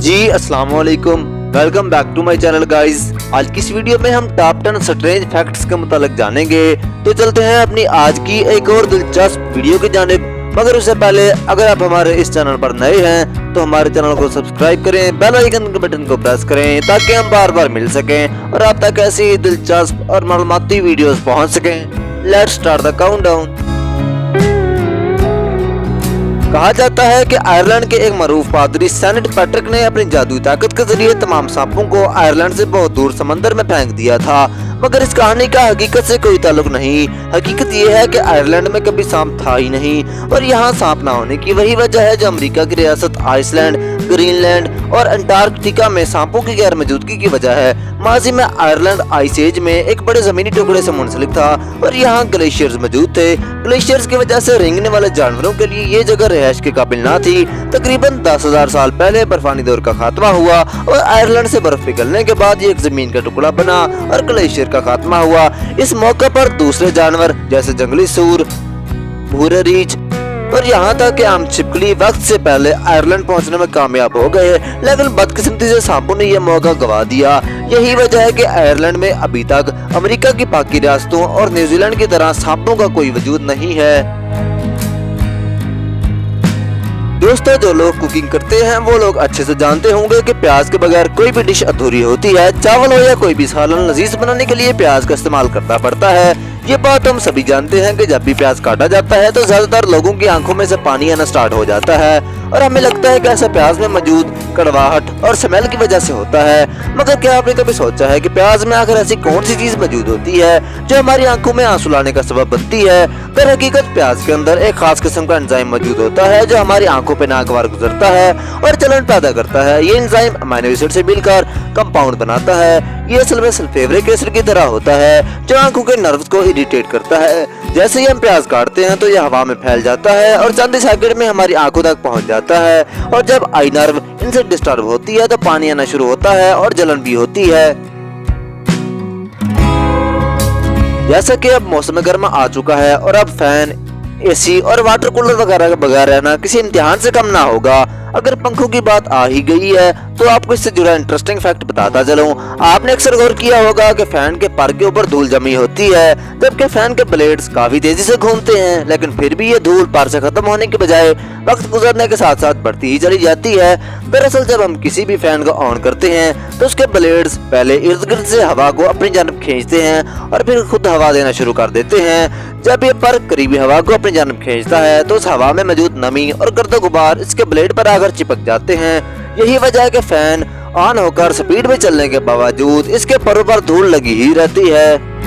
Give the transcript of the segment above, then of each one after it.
जी अस्सलाम वालेकुम, welcome back to my channel guys. आज की इस वीडियो में हम टॉप 10 स्ट्रेंज फैक्ट्स के मुतालिक जानेंगे। तो चलते हैं अपनी आज की एक और दिलचस्प वीडियो की जानिब। मगर उससे पहले अगर आप हमारे इस चैनल पर नए हैं तो हमारे चैनल को सब्सक्राइब करें, बेल आइकन के बटन को प्रेस करें ताकि हम बार बार मिल सकें और आप तक ऐसी दिलचस्प और मालूमाती वीडियोस पहुंच सकें। Let's start the countdown. कहा जाता है कि आयरलैंड के एक मरूफ पादरी सेंट पैट्रिक ने अपनी जादुई ताकत के जरिए तमाम सांपों को आयरलैंड से बहुत दूर समंदर में फेंक दिया था। मगर इस कहानी का हकीकत से कोई ताल्लुक नहीं। हकीकत ये है कि आयरलैंड में कभी सांप था ही नहीं और यहाँ सांप ना होने की वही वजह है जो अमेरिका की रियासत आइसलैंड, ग्रीनलैंड और अंटार्कटिका में सांपों की गैर मौजूदगी की वजह है। माजी में आयरलैंड आइस एज में एक बड़े जमीनी टुकड़े से मुंसलिक था और यहाँ ग्लेशियर्स मौजूद थे। ग्लेशियर्स की वजह से रेंगने वाले जानवरों के लिए ये जगह रिहाइश के काबिल ना थी। तकरीबन 10,000 साल पहले बर्फानी दौर का खात्मा हुआ और आयरलैंड से बर्फ पिघलने के बाद ये एक जमीन का टुकड़ा बना और ग्लेशियर का खात्मा हुआ। इस मौके पर दूसरे जानवर जैसे जंगली सूर, भूरे रीछ और यहाँ तक कि आम छिपकली वक्त से पहले आयरलैंड पहुंचने में कामयाब हो गए, लेकिन बदकिस्मती से सांपों ने यह मौका गवा दिया। यही वजह है कि आयरलैंड में अभी तक अमेरिका की बाकी रियासतों और न्यूजीलैंड की तरह सांपों का कोई वजूद नहीं है। दोस्तों, जो लोग कुकिंग करते हैं वो लोग अच्छे से जानते होंगे कि प्याज के बगैर कोई भी डिश अधूरी होती है। चावल हो या कोई भी सालन लजीज बनाने के लिए प्याज का इस्तेमाल करना पड़ता है। ये बात हम सभी जानते हैं कि जब भी प्याज काटा जाता है तो ज्यादातर लोगों की आंखों में से पानी आना स्टार्ट हो जाता है और हमें लगता है कि ऐसा प्याज में मौजूद कड़वाहट और स्मेल की वजह से होता है। मगर क्या आपने कभी सोचा है कि प्याज में आखिर ऐसी कौन सी चीज मौजूद होती है जो हमारी आंखों में आंसू लाने का सबब बनती है? दर हकीकत प्याज के अंदर एक खास किस्म का एंजाइम मौजूद होता है जो हमारी आंखों पे नागवार गुजरता है और जलन पैदा करता है। ये एंजाइम अमीनो एसिड से मिलकर कंपाउंड बनाता है। ये असल में सल्फ्यूरिक एसिड की तरह होता है जो आंखों के नर्व्स को इरिटेट करता है। जैसे ही हम प्याज काटते हैं तो यह हवा में फैल जाता है और चंद सेकंड में हमारी आंखों तक पहुंच जाता है और जब आई नर्व इनसे डिस्टर्ब होती है तो पानी आना शुरू होता है और जलन भी होती है। जैसा कि अब मौसम गर्मा आ चुका है और अब फैन, एसी और वाटर कूलर वगैरह के बगैर रहना किसी इम्तिहान से कम ना होगा। अगर पंखों की बात आ ही गई है तो आपको इससे जुड़ा इंटरेस्टिंग फैक्ट बताता चलूं। आपने अक्सर गौर किया होगा कि फैन के पर के ऊपर धूल जमी होती है, जबकि फैन के ब्लेड्स काफी तेजी से घूमते हैं, लेकिन फिर भी ये धूल पर से खत्म होने के बजाय वक्त गुजरने के साथ साथ बढ़ती ही चली जाती है। दरअसल जब हम किसी भी फैन को ऑन करते हैं तो उसके ब्लेड्स पहले इर्द गिर्द से हवा को अपनी जानब खींचते हैं और फिर खुद हवा देना शुरू कर देते हैं। जब ये पर करीबी हवा को अपनी जानब खींचता है तो उस हवा में मौजूद नमी और गर्दो गुबार इसके ब्लेड पर आकर चिपक जाते हैं। यही वजह है कि फैन ऑन होकर स्पीड में चलने के बावजूद इसके परों पर धूल लगी ही रहती है।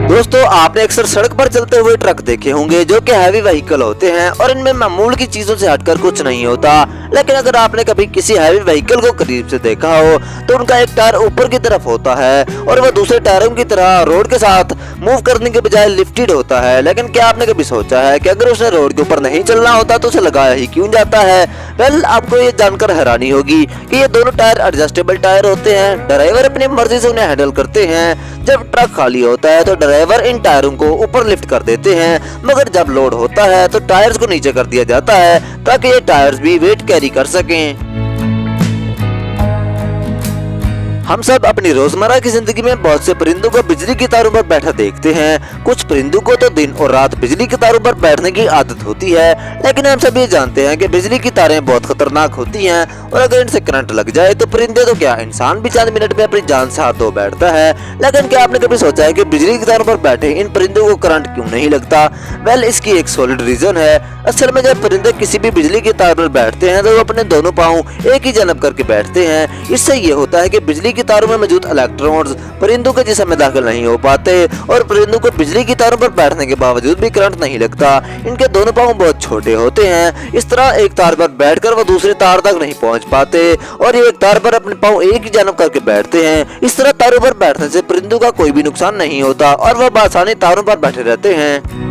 दोस्तों, आपने अक्सर सड़क पर चलते हुए ट्रक देखे होंगे जो कि हैवी व्हीकल होते हैं और इनमें मामूल की चीजों से हटकर कुछ नहीं होता। लेकिन अगर आपने कभी किसी हैवी व्हीकल को करीब से देखा हो तो उनका एक टायर ऊपर की तरफ होता है और वह दूसरे टायरों की तरह रोड के साथ मूव करने के बजाय लिफ्टेड होता है। लेकिन क्या आपने कभी सोचा है कि अगर उसने रोड के ऊपर नहीं चलना होता तो उसे लगाया ही क्यों जाता है? वेल, आपको ये जानकर हैरानी होगी कि ये दोनों टायर एडजस्टेबल टायर होते हैं। ड्राइवर अपनी मर्जी से उन्हें हैंडल करते हैं। जब ट्रक खाली होता है तो ड्राइवर इन टायरों को ऊपर लिफ्ट कर देते हैं, मगर जब लोड होता है तो टायर्स को नीचे कर दिया जाता है ताकि ये टायर्स भी वेट कैरी कर सकें। हम सब अपनी रोजमर्रा की जिंदगी में बहुत से परिंदों को बिजली की तारों पर बैठा देखते हैं। कुछ परिंदों को तो दिन और रात बिजली की तारों पर बैठने की आदत होती है, लेकिन हम सब ये जानते हैं कि बिजली की तारें बहुत खतरनाक होती हैं और अगर इनसे करंट लग जाए तो परिंदे तो क्या, इंसान भी चंद मिनट में अपनी जान से हाथ धो बैठता है। लेकिन क्या आपने कभी सोचा है कि बिजली की तारों पर बैठे इन परिंदों को करंट क्यों नहीं लगता? वेल, इसकी एक सॉलिड रीजन है। असल में जब परिंदे किसी भी बिजली की तार पर बैठते हैं तो वो अपने दोनों पाँव एक ही जानब करके बैठते हैं। इससे ये होता है कि बिजली की तारों में मौजूद इलेक्ट्रॉन्स परिंदों के जिस्म में दाखिल नहीं हो पाते और परिंदों को बिजली की तारों पर बैठने के बावजूद भी करंट नहीं लगता। इनके दोनों पाँव बहुत छोटे होते हैं, इस तरह एक तार पर बैठकर वो दूसरी तार तक नहीं पहुंच पाते और ये एक तार पर अपने पाँव एक ही जानब करके बैठते हैं। इस तरह तारों पर बैठने से परिंदों का कोई भी नुकसान नहीं होता और वह बआसानी तारों पर बैठे रहते हैं।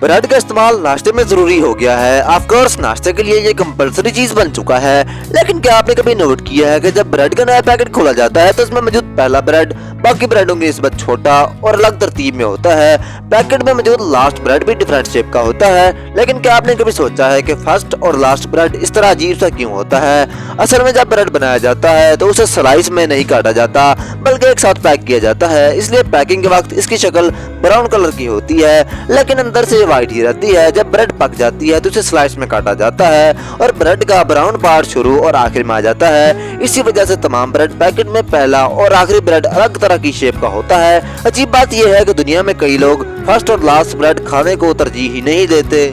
ब्रेड का इस्तेमाल नाश्ते में जरूरी हो गया है। ऑफ कोर्स नाश्ते के लिए ये कंपलसरी चीज बन चुका है, लेकिन क्या आपने कभी नोट किया है कि जब ब्रेड का नया पैकेट खोला जाता है तो उसमें मौजूद पहला ब्रेड बाकी ब्रेडों की निस्बत छोटा और अलग तरतीब में होता है। पैकेट में मौजूद लास्ट ब्रेड भी डिफरेंट शेप का होता है। लेकिन क्या आपने कभी सोचा है कि फर्स्ट और लास्ट ब्रेड इस तरह अजीब सा क्यों होता है? असल में जब ब्रेड बनाया जाता है तो उसे स्लाइस में नहीं काटा जाता बल्कि एक साथ पैक किया जाता है। इसलिए पैकिंग के वक्त इसकी शक्ल ब्राउन कलर की होती है लेकिन अंदर से व्हाइट ही रहती है। जब ब्रेड पक जाती है तो उसे स्लाइस में काटा जाता है और ब्रेड का ब्राउन पार्ट शुरू और आखिर में आ जाता है। इसी वजह से तमाम ब्रेड पैकेट में पहला और आखिरी ब्रेड अलग तरह की शेप का होता है। अजीब बात यह है कि दुनिया में कई लोग फर्स्ट और लास्ट ब्रेड खाने को तरजीह ही नहीं देते।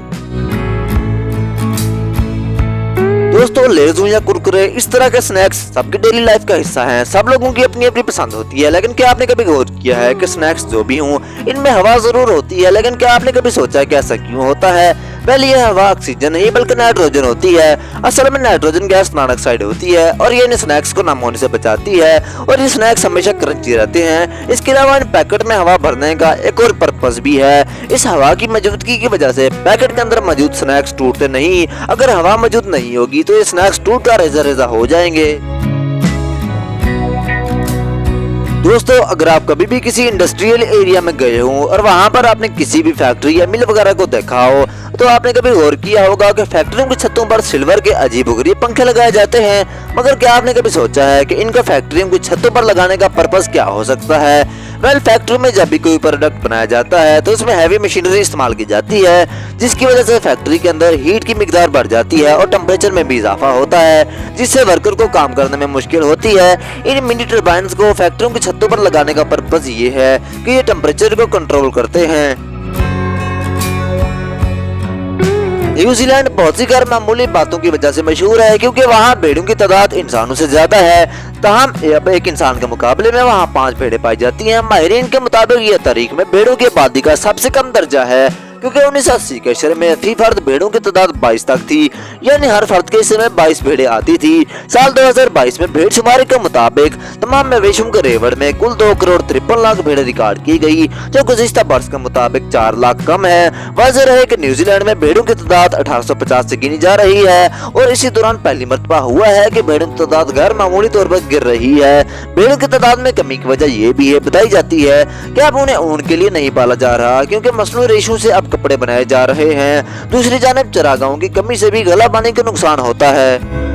दोस्तों, लेज़ या कुरकुरे इस तरह के स्नैक्स सबकी डेली लाइफ का हिस्सा हैं। सब लोगों की अपनी अपनी पसंद होती है, लेकिन क्या आपने कभी गौर किया है कि स्नैक्स जो भी हों इनमें हवा जरूर होती है, लेकिन क्या आपने कभी सोचा है कि ऐसा क्यों होता है? पहले यह हवा ऑक्सीजन नहीं बल्कि नाइट्रोजन होती है। असल में नाइट्रोजन गैस मोनोऑक्साइड होती है और ये इन स्नैक्स को नम होने से बचाती है और ये स्नैक्स हमेशा क्रंची रहते हैं। इसके अलावा इन पैकेट में हवा भरने का एक और पर्पस भी है। इस हवा की मौजूदगी की वजह से पैकेट के अंदर मौजूद स्नैक्स टूटते नहीं। अगर हवा मौजूद नहीं होगी तो ये स्नैक्स टूटकर रेजा रेजा हो जाएंगे। दोस्तों, अगर आप कभी भी किसी इंडस्ट्रियल एरिया में गए हो और वहां पर आपने किसी भी फैक्ट्री या मिल वगैरह को देखा हो तो आपने कभी गौर किया होगा कि फैक्ट्रियों की छतों पर सिल्वर के अजीबोगरीब पंखे लगाए जाते हैं। मगर क्या आपने कभी सोचा है कि इनका फैक्ट्रियों की छतों पर लगाने का पर्पस क्या हो सकता है? वेल, फैक्ट्री में जब भी कोई प्रोडक्ट बनाया जाता है तो उसमें हैवी मशीनरी इस्तेमाल की जाती है जिसकी वजह से फैक्ट्री के अंदर हीट की मिकदार बढ़ जाती है और टेम्परेचर में भी इजाफा होता है जिससे वर्कर को काम करने में मुश्किल होती है। इन मिनी टरबाइन्स को फैक्ट्रियों की छतों पर लगाने का पर्पस ये है कि ये टेम्परेचर को कंट्रोल करते हैं। न्यूजीलैंड बहुत सी गैर मामूली बातों की वजह से मशहूर है क्योंकि वहाँ भेड़ों की तादाद इंसानों से ज्यादा है। तमाम एक इंसान के मुकाबले में वहाँ 5 भेड़ें पाई जाती हैं। माहिरीन के मुताबिक ये तारीख में भेड़ों की आबादी का सबसे कम दर्जा है क्योंकि 1980 के शहर में फी फर्द भेड़ों की तादाद 22 तक थी, यानी हर फर्द के हिस्से में 22 भेड़ें आती थी। साल 2022 में भेड़ शुमारी के मुताबिक तमाम मवेशियों के रेवड़ में कुल 2 करोड़ 53 लाख भेड़ें रिकॉर्ड की गई, जो गुज़िश्ता बरस के मुताबिक 4 लाख कम है। वाज़ेह है कि न्यूजीलैंड में भेड़ों की तादाद 1850 से गिनी जा रही है और इसी दौरान पहली मर्तबा हुआ है कि भेड़ों की तादाद गैर मामूली तौर पर गिर रही है। भेड़ों की तादाद में कमी की वजह ये भी है बताई जाती है कि अब उन्हें ऊन के लिए नहीं पाला जा रहा क्योंकि मसनूई रेशों से अब कपड़े बनाए जा रहे हैं। दूसरी जानिब चरागाहों की कमी से भी गला पानी का नुकसान होता है।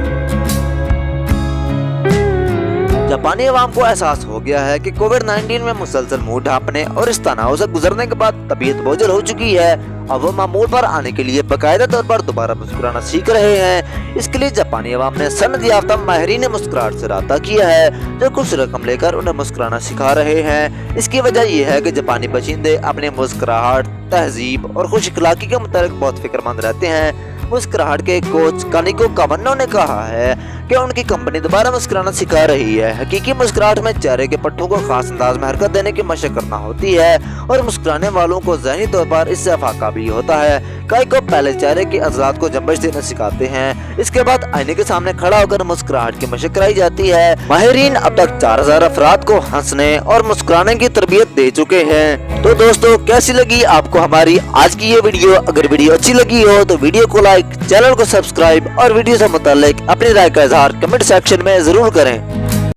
जापानी अवाम को एहसास हो गया है कि कोविड-19 में मुसलसल मुंह ढांपने और इस तनाव से गुजरने के बाद तबीयत बोझल हो चुकी है। अब वो मामूल पर आने के लिए बाकायदा तौर पर दोबारा मुस्कुराना सीख रहे हैं। इसके लिए जापानी अवाम ने सनद याफ्ता माहिरीन मुस्कुराहट से राब्ता किया है जो कुछ रकम लेकर उन्हें मुस्कुराना सिखा रहे हैं। इसकी वजह यह है कि जापानी बशिंदे अपने मुस्कुराहट, तहजीब और खुश इखलाकी के मुताबिक बहुत फिक्रमंद रहते हैं। मुस्कुराहट के कोच कानिको कावन्नो ने कहा है कि उनकी कंपनी दोबारा मुस्कुराना सिखा रही है। हकीकी मुस्कुराहट में चेहरे के पट्टों को खास अंदाज में हरकत देने की मशक करना होती है और मुस्कुराने वालों को ज़हनी तौर पर इससे अफाका भी होता है। कई को पहले चेहरे के अज़लात को जंबश देना सिखाते हैं, इसके बाद आईने के सामने खड़ा होकर मुस्कुराहट की मशक कराई जाती है। माहिरीन अब तक 4000 अफराद को हंसने और मुस्कुराने की तरबियत दे चुके हैं। तो दोस्तों, कैसी लगी आपको हमारी आज की ये वीडियो? अगर वीडियो अच्छी लगी हो तो वीडियो को लाइक, चैनल को सब्सक्राइब और वीडियो से मुताल्लिक अपनी राय का इजहार कमेंट सेक्शन में जरूर करें।